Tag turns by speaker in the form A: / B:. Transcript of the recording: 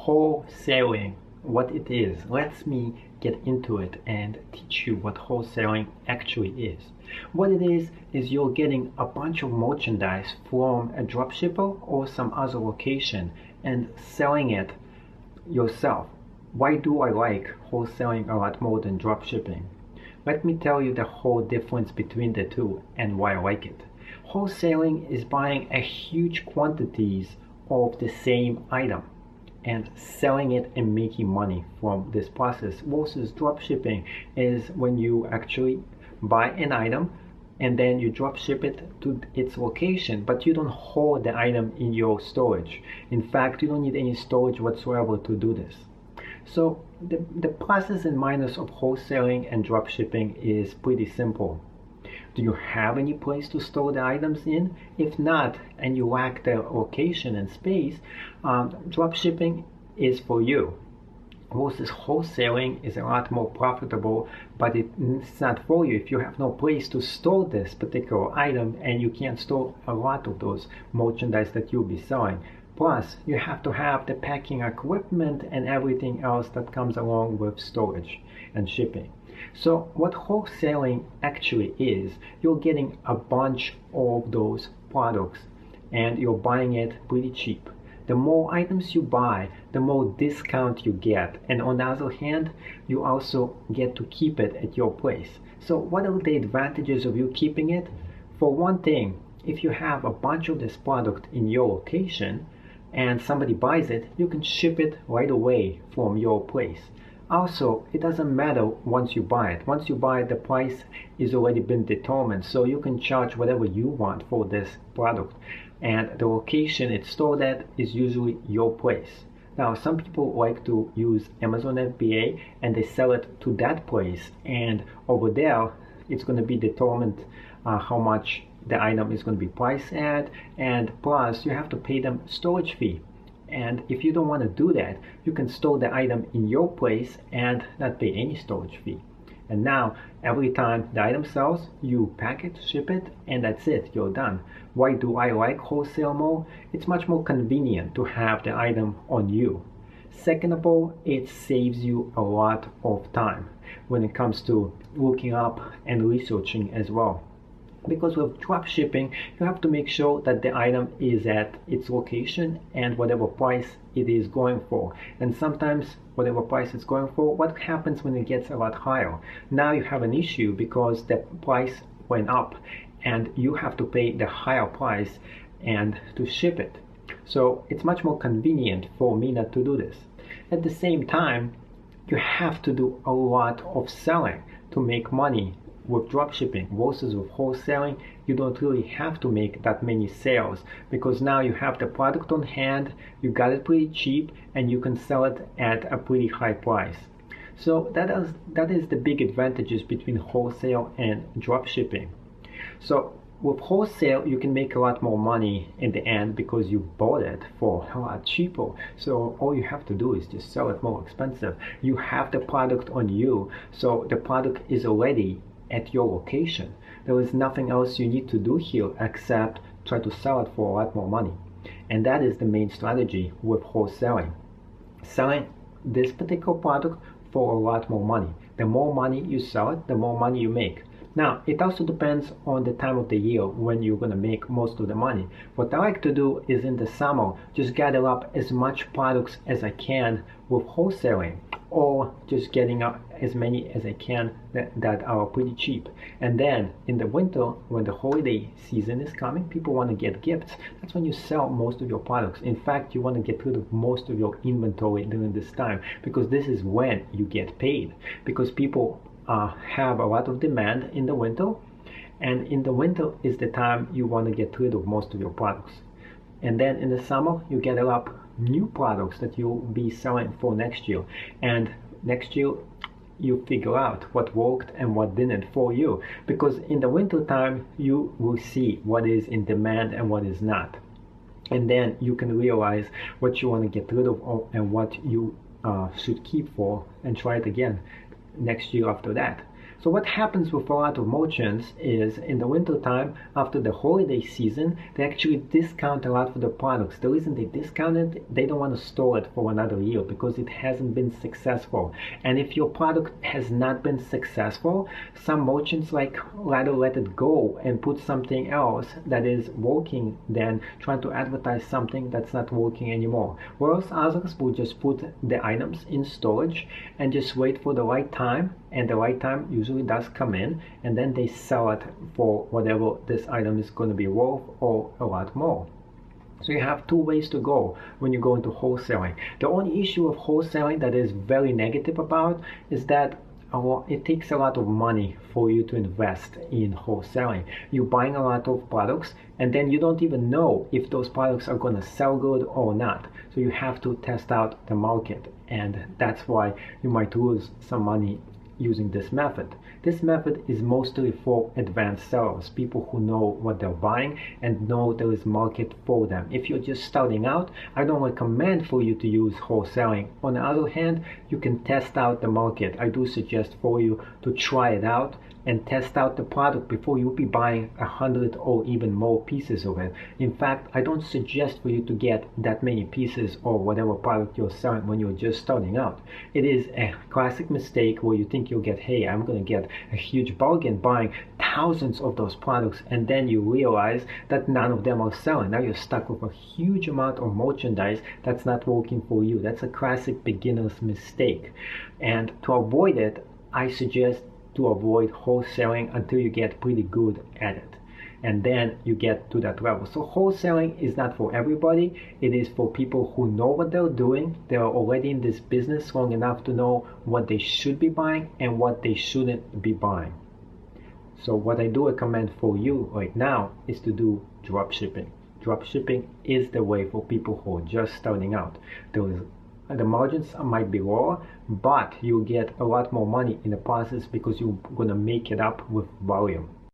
A: wholesaling, what it is. Let me get into it and teach you what wholesaling actually is. What it is you're getting a bunch of merchandise from a dropshipper or some other location and selling it yourself. Why do I like wholesaling a lot more than dropshipping? Let me tell you the whole difference between the two and why I like it. Wholesaling is buying a huge quantities of the same item and selling it and making money from this process, versus dropshipping is when you actually buy an item and then you drop ship it to its location, but you don't hold the item in your storage. In fact, you don't need any storage whatsoever to do this. So the pluses and minuses of wholesaling and dropshipping is pretty simple. Do you have any place to store the items in? If not, and you lack the location and space, dropshipping is for you. Versus wholesaling is a lot more profitable, but it's not for you if you have no place to store this particular item and you can't store a lot of those merchandise that you'll be selling. Plus, you have to have the packing equipment and everything else that comes along with storage and shipping. So what wholesaling actually is, you're getting a bunch of those products and you're buying it pretty cheap. The more items you buy, the more discount you get, and on the other hand, you also get to keep it at your place. So what are the advantages of you keeping it? For one thing, if you have a bunch of this product in your location and somebody buys it, you can ship it right away from your place. Also, it doesn't matter once you buy it. Once you buy it, the price is already been determined, so you can charge whatever you want for this product. And the location it's stored at is usually your place. Now, some people like to use Amazon FBA and they sell it to that place, and over there it's going to be determined how much the item is going to be priced at, and plus you have to pay them storage fee. And if you don't want to do that, you can store the item in your place and not pay any storage fee. And now, every time the item sells, you pack it, ship it, and that's it, you're done. Why do I like wholesale more? It's much more convenient to have the item on you. Second of all, it saves you a lot of time when it comes to looking up and researching as well. Because with drop shipping, you have to make sure that the item is at its location and whatever price it is going for. And sometimes whatever price it's going for, what happens when it gets a lot higher? Now you have an issue because the price went up and you have to pay the higher price and to ship it. So it's much more convenient for me not to do this. At the same time, you have to do a lot of selling to make money. With dropshipping versus with wholesaling, you don't really have to make that many sales because now you have the product on hand, you got it pretty cheap, and you can sell it at a pretty high price. So that is the big advantages between wholesale and dropshipping. So with wholesale, you can make a lot more money in the end because you bought it for a lot cheaper. So all you have to do is just sell it more expensive. You have the product on you, so the product is already at your location. There is nothing else you need to do here except try to sell it for a lot more money. And that is the main strategy with wholesaling. Selling this particular product for a lot more money. The more money you sell it, the more money you make. Now, it also depends on the time of the year when you're going to make most of the money. What I like to do is in the summer, just gather up as much products as I can with wholesaling, or just getting up as many as I can that are pretty cheap. And then in the winter, when the holiday season is coming, people want to get gifts. That's when you sell most of your products. In fact, you want to get rid of most of your inventory during this time, because this is when you get paid, because people have a lot of demand in the winter, and in the winter is the time you want to get rid of most of your products. And then in the summer, you gather up new products that you'll be selling for next year. And next year, you figure out what worked and what didn't for you. Because in the winter time, you will see what is in demand and what is not. And then you can realize what you want to get rid of and what you should keep for, and try it again next year after that. So what happens with a lot of merchants is in the winter time, after the holiday season, they actually discount a lot for the products. The reason they discount it, they don't want to store it for another year because it hasn't been successful. And if your product has not been successful, some merchants rather let it go and put something else that is working than trying to advertise something that's not working anymore. Whereas others will just put the items in storage and just wait for the right time, and the right time usually does come in, and then they sell it for whatever this item is going to be worth or a lot more. So you have two ways to go when you go into wholesaling. The only issue of wholesaling that is very negative about is that it takes a lot of money for you to invest in wholesaling. You're buying a lot of products and then you don't even know if those products are going to sell good or not. So you have to test out the market, and that's why you might lose some money using this method. This method is mostly for advanced sellers, people who know what they're buying and know there is market for them. If you're just starting out, I don't recommend for you to use wholesaling. On the other hand, you can test out the market. I do suggest for you to try it out and test out the product before you'll be buying 100 or even more pieces of it. In fact, I don't suggest for you to get that many pieces or whatever product you're selling when you're just starting out. It is a classic mistake where you think you'll get, hey, I'm going to get a huge bargain buying thousands of those products, and then you realize that none of them are selling. Now you're stuck with a huge amount of merchandise that's not working for you. That's a classic beginner's mistake. And to avoid it, I suggest to avoid wholesaling until you get pretty good at it, and then you get to that level. So wholesaling is not for everybody. It is for people who know what they're doing. They're already in this business long enough to know what they should be buying and what they shouldn't be buying. So what I do recommend for you right now is to do drop shipping. Drop shipping is the way for people who are just starting out. The margins might be lower, but you'll get a lot more money in the process because you're going to make it up with volume.